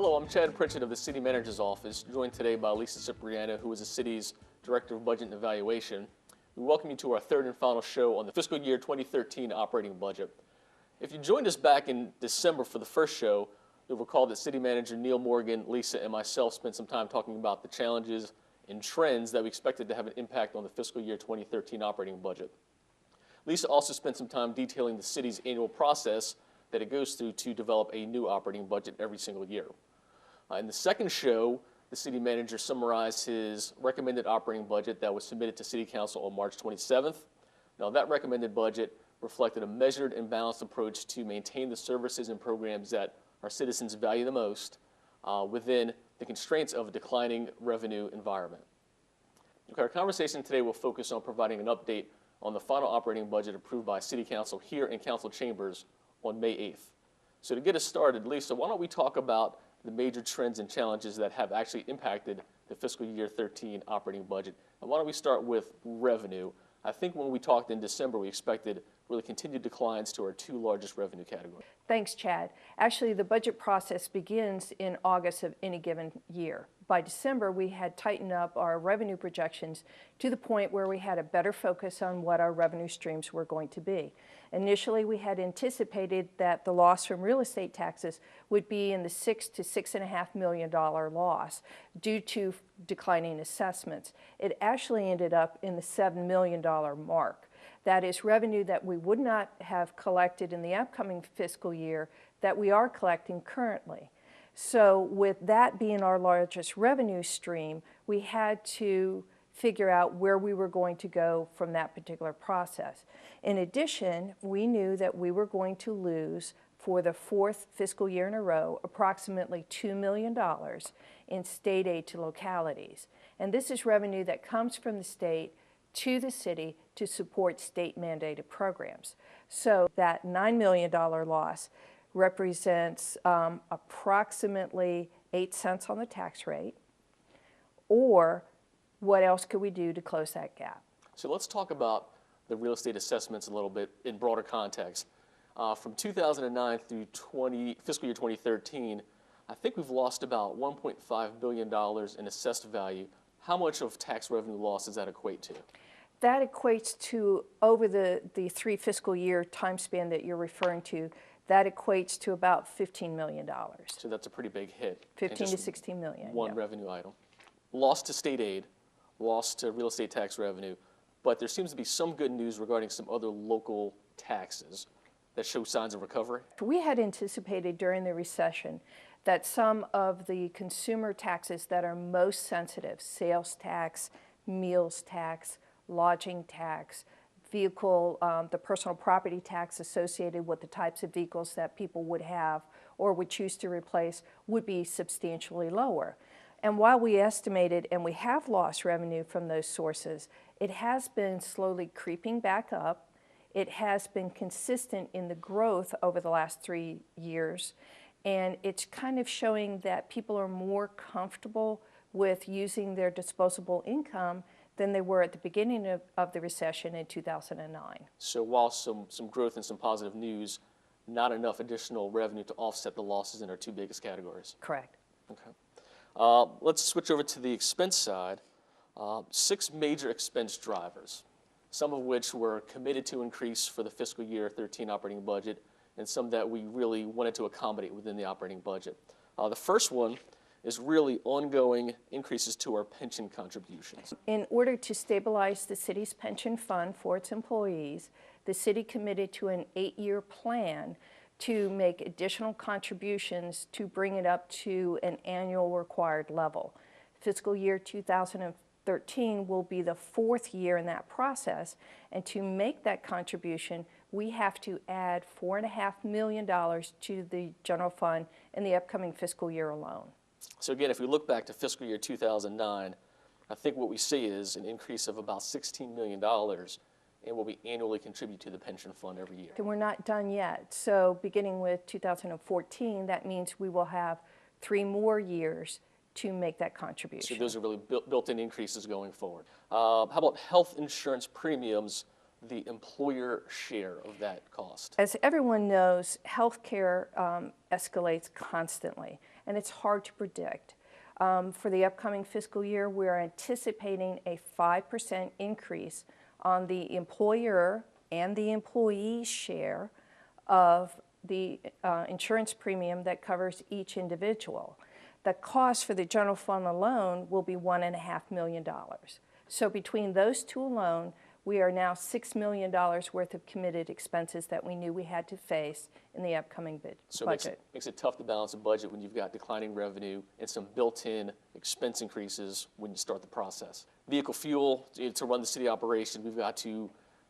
Hello, I'm Chad Pritchett of the City Manager's Office, joined today by Lisa Cipriano, who is the city's Director of Budget and Evaluation. We welcome you to our third and final show on the fiscal year 2013 operating budget. If you joined us back in December for the first show, you'll recall that City Manager Neil Morgan, Lisa, and myself spent some time talking about the challenges and trends that we expected to have an impact on the fiscal year 2013 operating budget. Lisa also spent some time detailing the city's annual process that it goes through to develop a new operating budget every single year. In the second show, the city manager summarized his recommended operating budget that was submitted to City Council on March 27th. Now, that recommended budget reflected a measured and balanced approach to maintain the services and programs that our citizens value the most within the constraints of a declining revenue environment. Okay, our conversation today will focus on providing an update on the final operating budget approved by City Council here in Council Chambers on May 8th. So to get us started, Lisa, why don't we talk about the major trends and challenges that have actually impacted the fiscal year 13 operating budget. And why don't we start with revenue? I think when we talked in December, we expected really continued declines to our two largest revenue categories. Thanks, Chad. Actually, the budget process begins in August of any given year. By December, we had tightened up our revenue projections to the point where we had a better focus on what our revenue streams were going to be. Initially, we had anticipated that the loss from real estate taxes would be in the $6 to $6.5 million loss due to declining assessments. It actually ended up in the $7 million mark. That is revenue that we would not have collected in the upcoming fiscal year that we are collecting currently. So with that being our largest revenue stream, we had to figure out where we were going to go from that particular process. In addition, we knew that we were going to lose for the fourth fiscal year in a row approximately $2 million in state aid to localities. And this is revenue that comes from the state to the city to support state mandated programs. So that $9 million loss represents approximately 8 cents on the tax rate, or what else could we do to close that gap? So let's talk about the real estate assessments a little bit in broader context. From 2009 through fiscal year 2013, I think we've lost about $1.5 billion in assessed value. How much of tax revenue loss does that equate to? That equates to, over the 3 fiscal year time span that you're referring to, that equates to about $15 million. So that's a pretty big hit. 15 to 16 million. One revenue item. Lost to state aid, lost to real estate tax revenue, but there seems to be some good news regarding some other local taxes that show signs of recovery. We had anticipated during the recession that some of the consumer taxes that are most sensitive, sales tax, meals tax, lodging tax, vehicle, the personal property tax associated with the types of vehicles that people would have or would choose to replace would be substantially lower. And while we estimated and we have lost revenue from those sources, it has been slowly creeping back up. It has been consistent in the growth over the last 3 years. And it's kind of showing that people are more comfortable with using their disposable income than they were at the beginning of the recession in 2009. So while some growth and some positive news, not enough additional revenue to offset the losses in our two biggest categories. Correct. Okay. Let's switch over to the expense side. 6 major expense drivers, some of which were committed to increase for the fiscal year 13 operating budget, and some that we really wanted to accommodate within the operating budget. The first one is really ongoing increases to our pension contributions. In order to stabilize the city's pension fund for its employees, the city committed to an 8-year plan to make additional contributions to bring it up to an annual required level. Fiscal year 2013 will be the 4th year in that process, and to make that contribution, we have to add $4.5 million to the general fund in the upcoming fiscal year alone. So again, if we look back to fiscal year 2009, I think what we see is an increase of about $16 million in what we annually contribute to the pension fund every year. And we're not done yet. So beginning with 2014, that means we will have 3 more years to make that contribution. So those are really built-in increases going forward. How about health insurance premiums, the employer share of that cost? As everyone knows, healthcare escalates constantly. and it's hard to predict. For the upcoming fiscal year, we're anticipating a 5% increase on the employer and the employee share of the insurance premium that covers each individual. The cost for the general fund alone will be $1.5 million. So between those two alone, we are now $6 million worth of committed expenses that we knew we had to face in the upcoming budget. So it makes it tough to balance a budget when you've got declining revenue and some built-in expense increases when you start the process. Vehicle fuel, to run the city operation, we've got to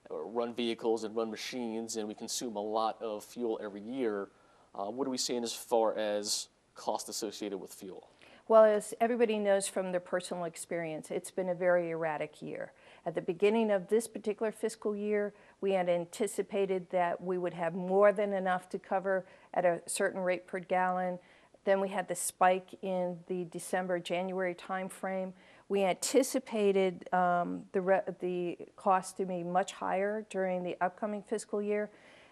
run vehicles and run machines, and we consume a lot of fuel every year. What are we seeing as far as cost associated with fuel? Well, as everybody knows from their personal experience, it's been a very erratic year. At the beginning of this particular fiscal year, we had anticipated that we would have more than enough to cover at a certain rate per gallon. Then we had the spike in the December-January timeframe. We anticipated the cost to be much higher during the upcoming fiscal year.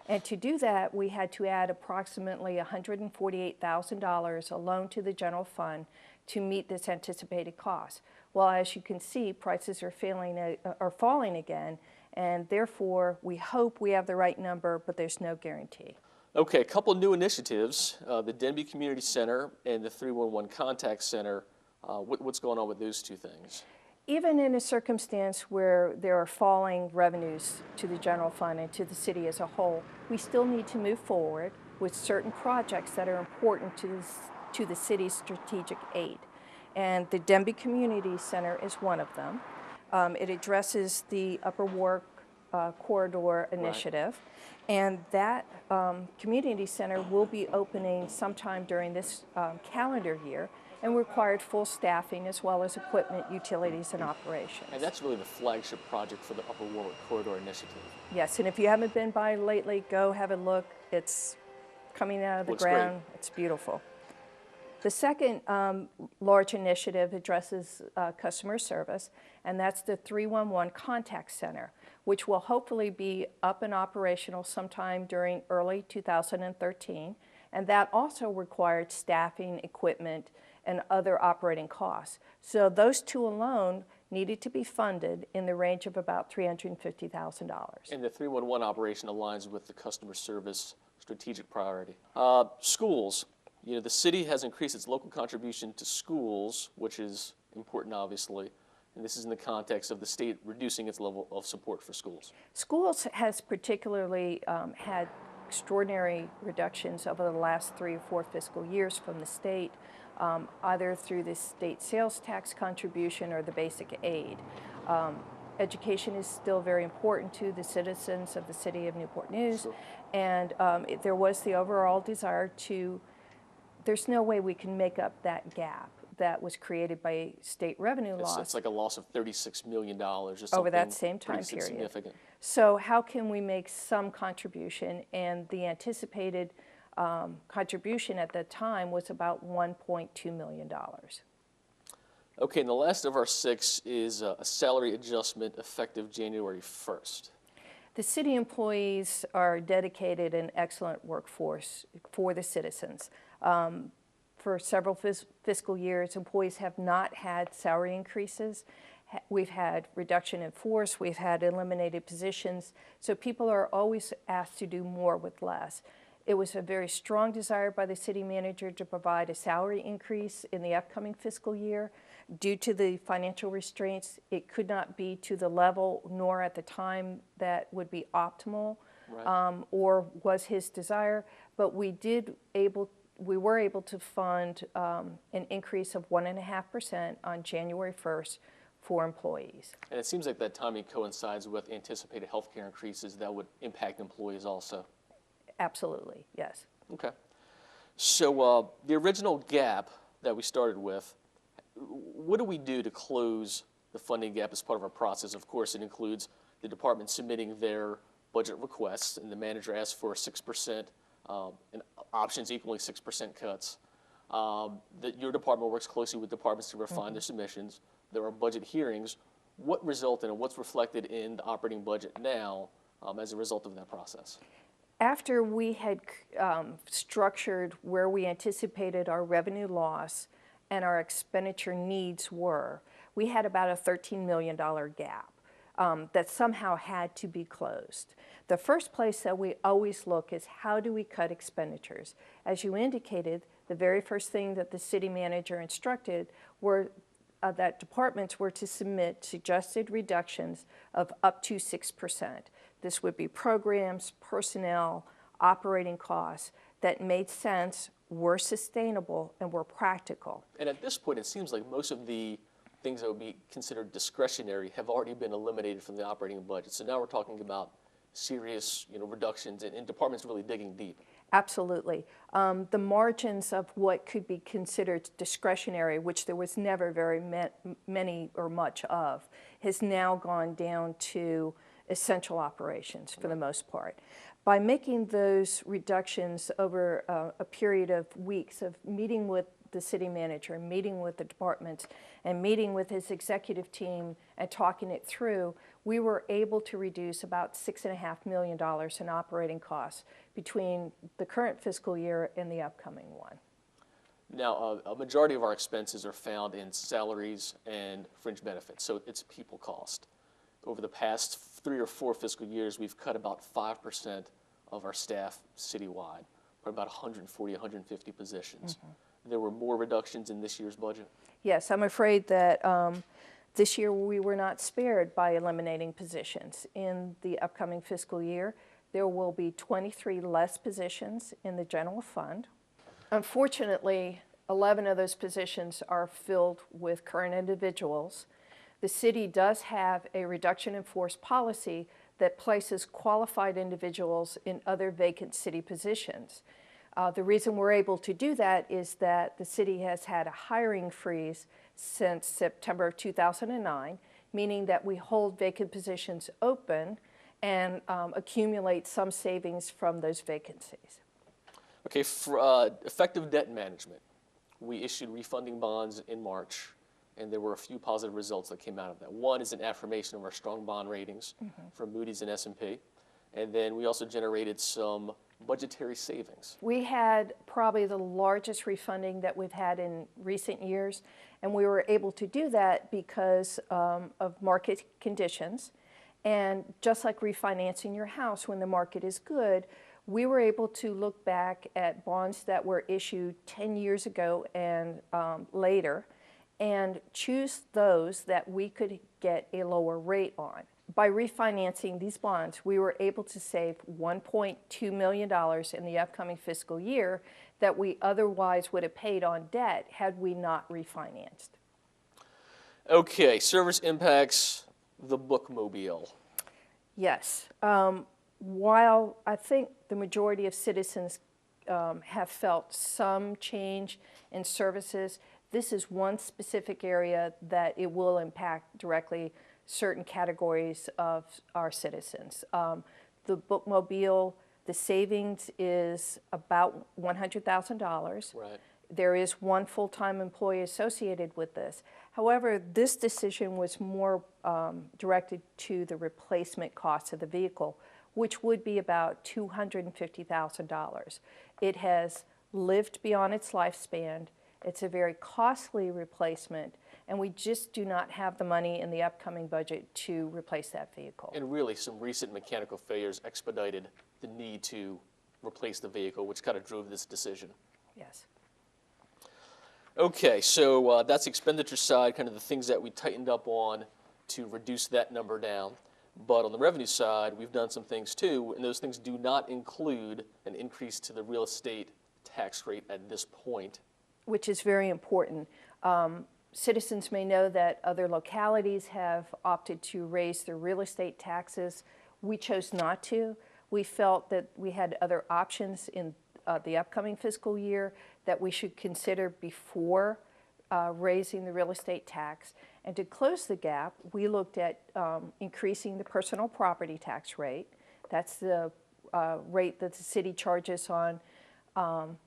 And to do that, we had to add approximately $148,000 alone to the general fund to meet this anticipated cost. Well, as you can see, prices are falling again, and therefore we hope we have the right number, but there's no guarantee. Okay, a couple new initiatives, the Denby Community Center and the 311 Contact Center. What's going on with those two things? Even in a circumstance where there are falling revenues to the general fund and to the city as a whole, we still need to move forward with certain projects that are important to the city's strategic aid. And the Denby Community Center is one of them. It addresses the Upper Warwick Corridor Initiative. Right. And that community center will be opening sometime during this calendar year, and required full staffing as well as equipment, utilities, and operations. And that's really the flagship project for the Upper Warwick Corridor Initiative. Yes, and if you haven't been by lately, go have a look. It's coming out of the ground. Great. It's beautiful. The second large initiative addresses customer service, and that's the 311 Contact Center, which will hopefully be up and operational sometime during early 2013. And that also required staffing, equipment, and other operating costs. So those two alone needed to be funded in the range of about $350,000. And the 311 operation aligns with the customer service strategic priority. Schools. The city has increased its local contribution to schools, which is important, obviously. And this is in the context of the state reducing its level of support for schools. Schools has particularly had extraordinary reductions over the last 3 or 4 fiscal years from the state, either through the state sales tax contribution or the basic aid. Education is still very important to the citizens of the city of Newport News, sure. And there was the overall desire there's no way we can make up that gap that was created by state revenue laws. It's like a loss of $36 million or something. Over that same time period. Significant. So how can we make some contribution? And the anticipated contribution at the time was about $1.2 million. Okay, and the last of our 6 is a salary adjustment effective January 1st. The city employees are dedicated and excellent workforce for the citizens. For several fiscal years, employees have not had salary increases. We've had reduction in force, we've had eliminated positions, so people are always asked to do more with less. It was a very strong desire by the city manager to provide a salary increase in the upcoming fiscal year. Due to the financial restraints, it could not be to the level nor at the time that would be optimal, right. Or was his desire, but we were able to fund an increase of 1.5% on January 1st for employees. And it seems like that timing coincides with anticipated health care increases that would impact employees also. Absolutely, yes. Okay. So the original gap that we started with, what do we do to close the funding gap as part of our process? Of course, it includes the department submitting their budget requests, and the manager asks for 6%, and options equally 6% cuts. Your department works closely with departments to refine their submissions. There are budget hearings. What resulted and what's reflected in the operating budget now as a result of that process? After we had structured where we anticipated our revenue loss and our expenditure needs were, we had about a $13 million gap that somehow had to be closed. The first place that we always look is how do we cut expenditures? As you indicated, the very first thing that the city manager instructed were that departments were to submit suggested reductions of up to 6%. This would be programs, personnel, operating costs that made sense, were sustainable, and were practical. And at this point, it seems like most of the things that would be considered discretionary have already been eliminated from the operating budget. So now we're talking about serious, reductions and departments really digging deep. Absolutely. The margins of what could be considered discretionary, which there was never very many or much of, has now gone down to essential operations for the most part. By making those reductions over a period of weeks of meeting with the city manager, meeting with the departments, and meeting with his executive team and talking it through, we were able to reduce about $6.5 million in operating costs between the current fiscal year and the upcoming one. Now, a majority of our expenses are found in salaries and fringe benefits, so it's people cost. Over the past 3 or 4 fiscal years, we've cut about 5% of our staff citywide, for about 140, 150 positions. Mm-hmm. There were more reductions in this year's budget? Yes, I'm afraid that this year we were not spared by eliminating positions. In the upcoming fiscal year, there will be 23 less positions in the general fund. Unfortunately, 11 of those positions are filled with current individuals. The city does have a reduction in force policy that places qualified individuals in other vacant city positions. The reason we're able to do that is that the city has had a hiring freeze since September of 2009, meaning that we hold vacant positions open and accumulate some savings from those vacancies. Okay, for effective debt management, we issued refunding bonds in March, and there were a few positive results that came out of that. One is an affirmation of our strong bond ratings from Moody's and S&P, and then we also generated some budgetary savings. We had probably the largest refunding that we've had in recent years, and we were able to do that because of market conditions. And just like refinancing your house when the market is good, we were able to look back at bonds that were issued 10 years ago and later and choose those that we could get a lower rate on. By refinancing these bonds, we were able to save $1.2 million in the upcoming fiscal year that we otherwise would have paid on debt had we not refinanced. Okay, service impacts the bookmobile. Yes. While I think the majority of citizens have felt some change in services, this is one specific area that it will impact directly certain categories of our citizens. The bookmobile, the savings is about $100,000. Right. There is one full-time employee associated with this. However, this decision was more directed to the replacement cost of the vehicle, which would be about $250,000. It has lived beyond its lifespan. It's a very costly replacement, and we just do not have the money in the upcoming budget to replace that vehicle. And really, some recent mechanical failures expedited the need to replace the vehicle, which kind of drove this decision. Yes. Okay, so that's the expenditure side, kind of the things that we tightened up on to reduce that number down. But on the revenue side, we've done some things too, and those things do not include an increase to the real estate tax rate at this point. Which is very important. Citizens may know that other localities have opted to raise their real estate taxes. We chose not to. We felt that we had other options in the upcoming fiscal year that we should consider before raising the real estate tax. And to close the gap, we looked at increasing the personal property tax rate. That's the rate that the city charges on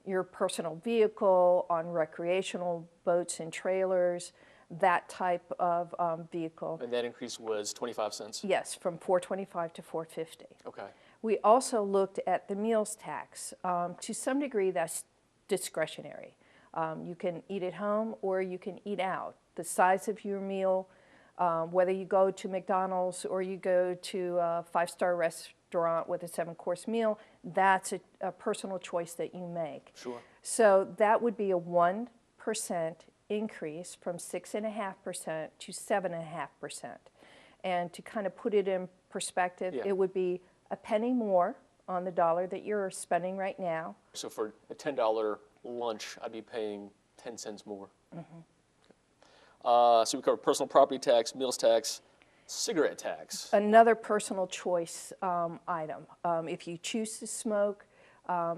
your personal vehicle, on recreational boats and trailers, that type of vehicle. And that increase was 25 cents? Yes, from $4.25 to $4.50. Okay. We also looked at the meals tax. To some degree, that's discretionary. You can eat at home or you can eat out. The size of your meal, whether you go to McDonald's or you go to a five-star restaurant with a 7-course meal, that's a personal choice that you make. Sure. So that would be a 1% increase from 6.5% to 7.5%. And to kind of put it in perspective, Yeah. it would be a penny more on the dollar that you're spending right now. So for a $10 lunch, I'd be paying 10 cents more. So we covered personal property tax, meals tax, cigarette tax. Another personal choice item. If you choose to smoke,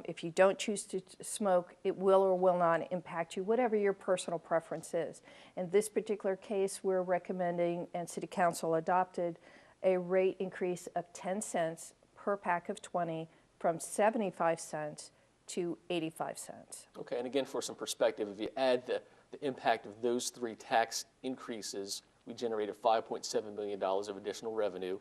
if you don't choose to smoke, it will or will not impact you, whatever your personal preference is. In this particular case, we're recommending, and City Council adopted, a rate increase of 10 cents per pack of 20 from 75 cents to 85 cents. Okay, and again, for some perspective, if you add the impact of those 3 tax increases, we generated $5.7 million of additional revenue,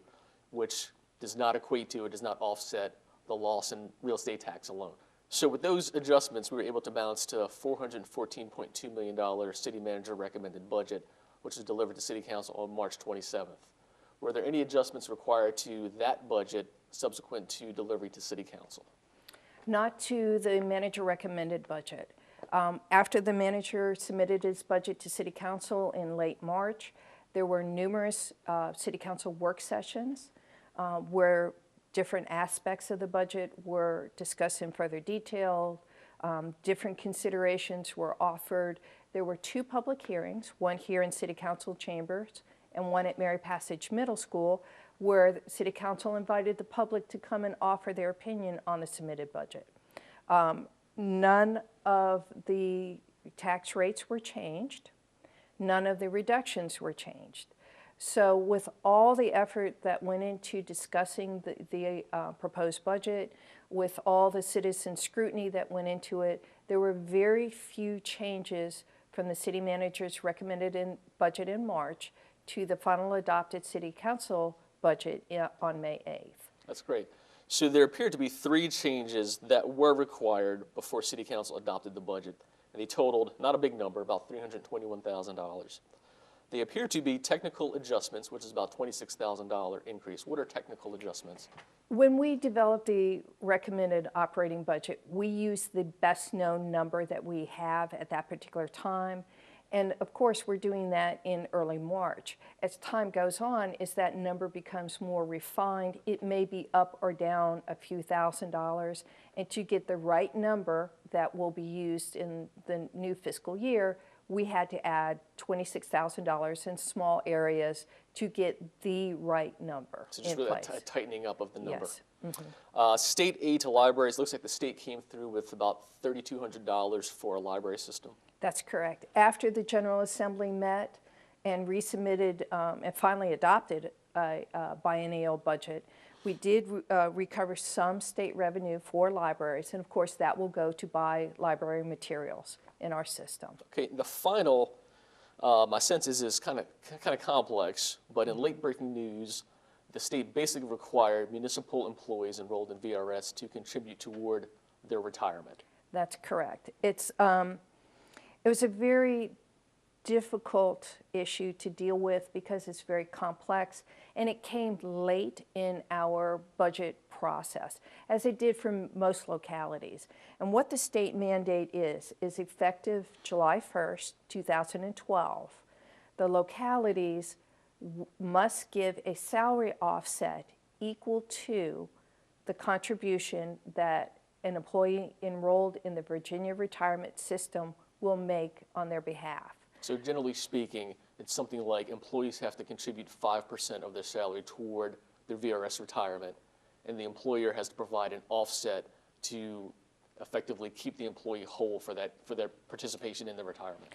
which does not equate to, it does not offset the loss in real estate tax alone. So with those adjustments, we were able to balance to a $414.2 million city manager recommended budget, which was delivered to City Council on March 27th. Were there any adjustments required to that budget subsequent to delivery to City Council? Not to the manager recommended budget. After the manager submitted his budget to City Council in late March, there were numerous City Council work sessions where different aspects of the budget were discussed in further detail. Different considerations were offered. There were 2 public hearings, one here in City Council chambers and one at Mary Passage Middle School, where the City Council invited the public to come and offer their opinion on the submitted budget. None of the tax rates were changed. None of the reductions were changed. So with all the effort that went into discussing the proposed budget, with all the citizen scrutiny that went into it, there were very few changes from the city manager's recommended budget in March to the final adopted City Council budget on May 8th. That's great. So there appeared to be 3 changes that were required before City Council adopted the budget, and they totaled, not a big number, about $321,000. They appear to be technical adjustments, which is about $26,000 increase. What are technical adjustments? When we developed the recommended operating budget, we used the best known number that we have at that particular time. And of course, we're doing that in early March. As time goes on, as that number becomes more refined, it may be up or down a few $1,000s. And to get the right number that will be used in the new fiscal year, we had to add $26,000 in small areas to get the right number So just in really place. a tightening up of the number. Yes. State aid to libraries, looks like the state came through with about $3,200 for a library system. That's correct. After the General Assembly met and resubmitted and finally adopted a biennial budget, we did recover some state revenue for libraries, and of course that will go to buy library materials in our system. Okay, the final, my sense is kind of complex, but in late-breaking news, the state basically required municipal employees enrolled in VRS to contribute toward their retirement. That's correct. It was a very difficult issue to deal with because it's very complex, and it came late in our budget process, as it did for most localities. And what the state mandate is effective July 1st, 2012, the localities must give a salary offset equal to the contribution that an employee enrolled in the Virginia retirement system will make on their behalf. So generally speaking, it's something like employees have to contribute 5% of their salary toward their VRS retirement, and the employer has to provide an offset to effectively keep the employee whole for their participation in the retirement.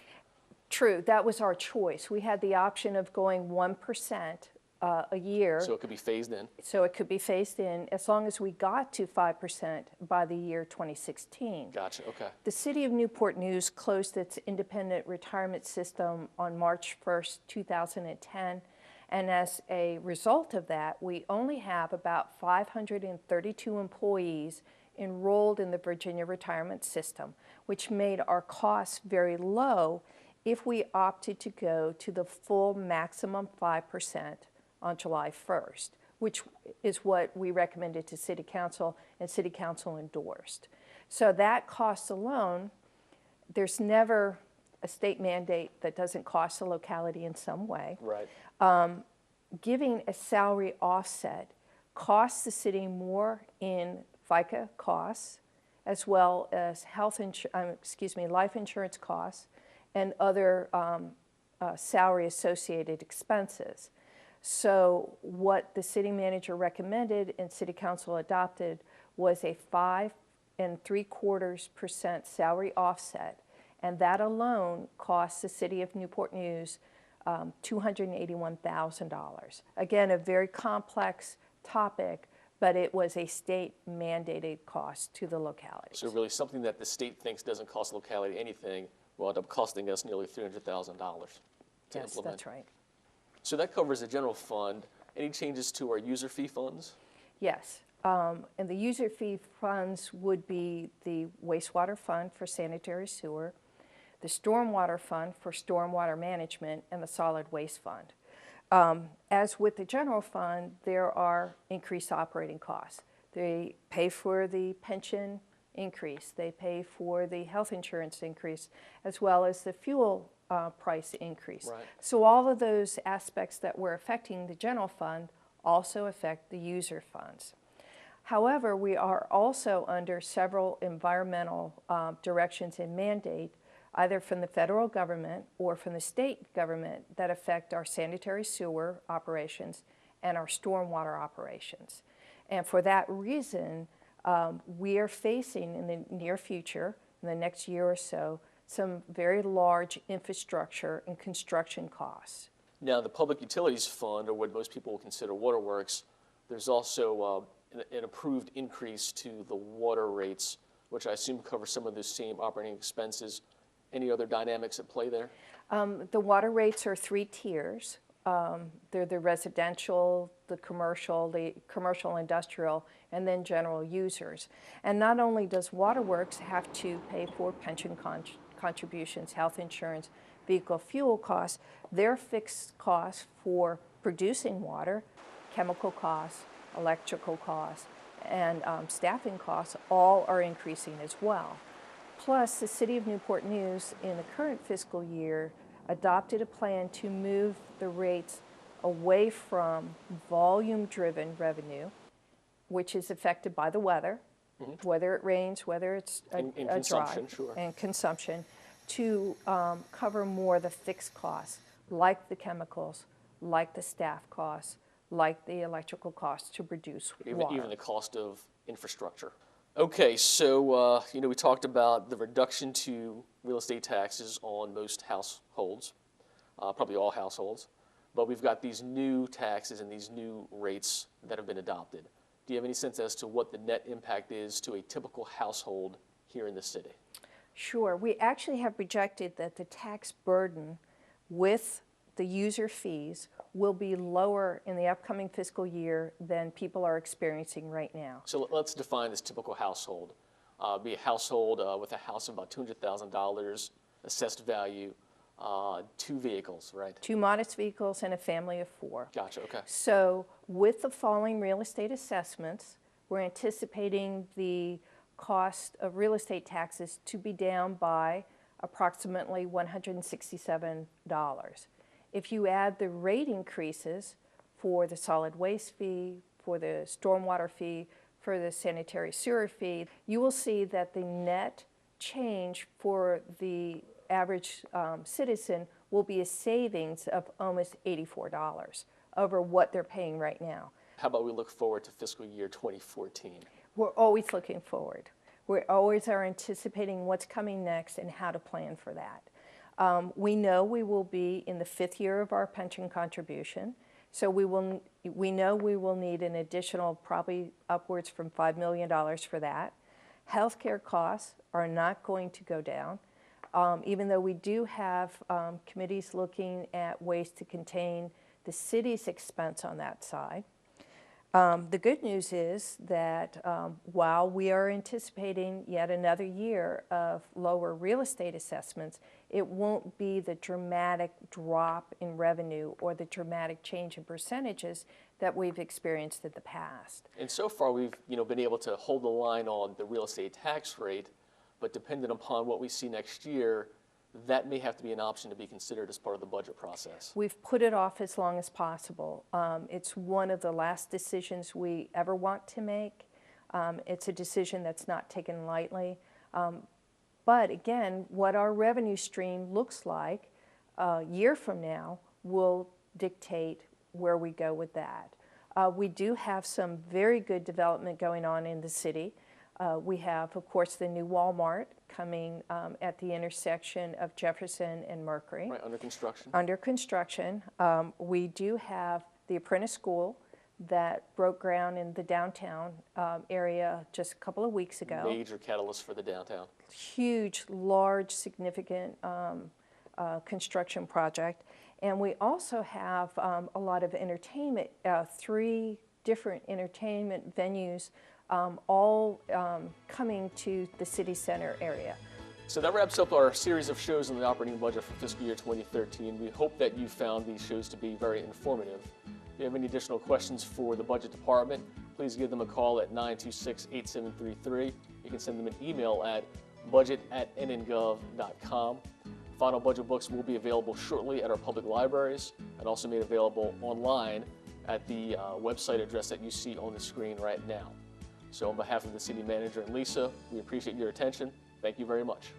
True, that was our choice. We had the option of going 1% a year. So it could be phased in. So it could be phased in as long as we got to 5% by the year 2016. Gotcha, okay. The City of Newport News closed its independent retirement system on March 1st, 2010, And as a result of that, we only have about 532 employees enrolled in the Virginia retirement system, which made our costs very low if we opted to go to the full maximum 5% on July 1st, which is what we recommended to City Council and City Council endorsed. So that cost alone, there's never a state mandate that doesn't cost the locality in some way. Right. Giving a salary offset costs the city more in FICA costs, as well as life insurance costs and other salary associated expenses. So what the city manager recommended and City Council adopted was a 5 3/4% salary offset, and that alone costs the city of Newport News $281,000. Again, a very complex topic, but it was a state mandated cost to the locality. So really something that the state thinks doesn't cost the locality anything will end up costing us nearly $300,000 to Yes, implement. that's right. So that covers the general fund. Any changes to our user fee funds? Yes, and the user fee funds would be the wastewater fund for sanitary sewer, the stormwater fund for stormwater management, and the solid waste fund. As with the general fund, there are increased operating costs. They pay for the pension increase, they pay for the health insurance increase, as well as the fuel price increase. Right. So all of those aspects that were affecting the general fund also affect the user funds. However, we are also under several environmental directions and mandate, either from the federal government or from the state government, that affect our sanitary sewer operations and our stormwater operations. And for that reason, we are facing in the near future, in the next year or so, some very large infrastructure and construction costs. Now, the Public Utilities Fund, or what most people will consider waterworks, there's also an approved increase to the water rates, which I assume covers some of the same operating expenses. Any other dynamics at play there? The water rates are 3 tiers. They're the residential, the commercial industrial, and then general users. And not only does Waterworks have to pay for pension contributions, health insurance, vehicle fuel costs, their fixed costs for producing water, chemical costs, electrical costs, and staffing costs all are increasing as well. Plus, the City of Newport News in the current fiscal year adopted a plan to move the rates away from volume-driven revenue, which is affected by the weather, whether it rains, whether it's In dry, consumption, sure. and consumption, to cover more the fixed costs, like the chemicals, like the staff costs, like the electrical costs to produce water. Even the cost of infrastructure. Okay, so we talked about the reduction to real estate taxes on most households, probably all households, but we've got these new taxes and these new rates that have been adopted. Do you have any sense as to what the net impact is to a typical household here in the city? Sure. We actually have projected that the tax burden with the user fees will be lower in the upcoming fiscal year than people are experiencing right now. So let's define this typical household. Be a household with a house of about $200,000 assessed value, 2 vehicles, right? 2 modest vehicles and a family of 4. Gotcha, okay. So with the falling real estate assessments, we're anticipating the cost of real estate taxes to be down by approximately $167. If you add the rate increases for the solid waste fee, for the stormwater fee, for the sanitary sewer fee, you will see that the net change for the average citizen will be a savings of almost $84 over what they're paying right now. How about we look forward to fiscal year 2014? We're always looking forward. We always are anticipating what's coming next and how to plan for that. We know we will be in the 5th year of our pension contribution, so we know we will need an additional probably upwards from $5 million for that. Healthcare costs are not going to go down, even though we do have committees looking at ways to contain the city's expense on that side. The good news is that while we are anticipating yet another year of lower real estate assessments, it won't be the dramatic drop in revenue or the dramatic change in percentages that we've experienced in the past. And so far, we've been able to hold the line on the real estate tax rate, but depending upon what we see next year, that may have to be an option to be considered as part of the budget process. We've put it off as long as possible. It's one of the last decisions we ever want to make. It's a decision that's not taken lightly. But again, what our revenue stream looks like a year from now will dictate where we go with that. We do have some very good development going on in the city. We have, of course, the new Walmart coming at the intersection of Jefferson and Mercury. Right, under construction. Under construction. We do have the Apprentice School that broke ground in the downtown area just a couple of weeks ago. Major catalyst for the downtown. Huge, large, significant construction project. And we also have a lot of entertainment, 3 different entertainment venues all coming to the city center area. So that wraps up our series of shows on the operating budget for fiscal year 2013. We hope that you found these shows to be very informative. If you have any additional questions for the budget department, please give them a call at 926-8733. You can send them an email at budget@nnGov.com. Final budget books will be available shortly at our public libraries and also made available online at the website address that you see on the screen right now. So on behalf of the city manager and Lisa, we appreciate your attention. Thank you very much.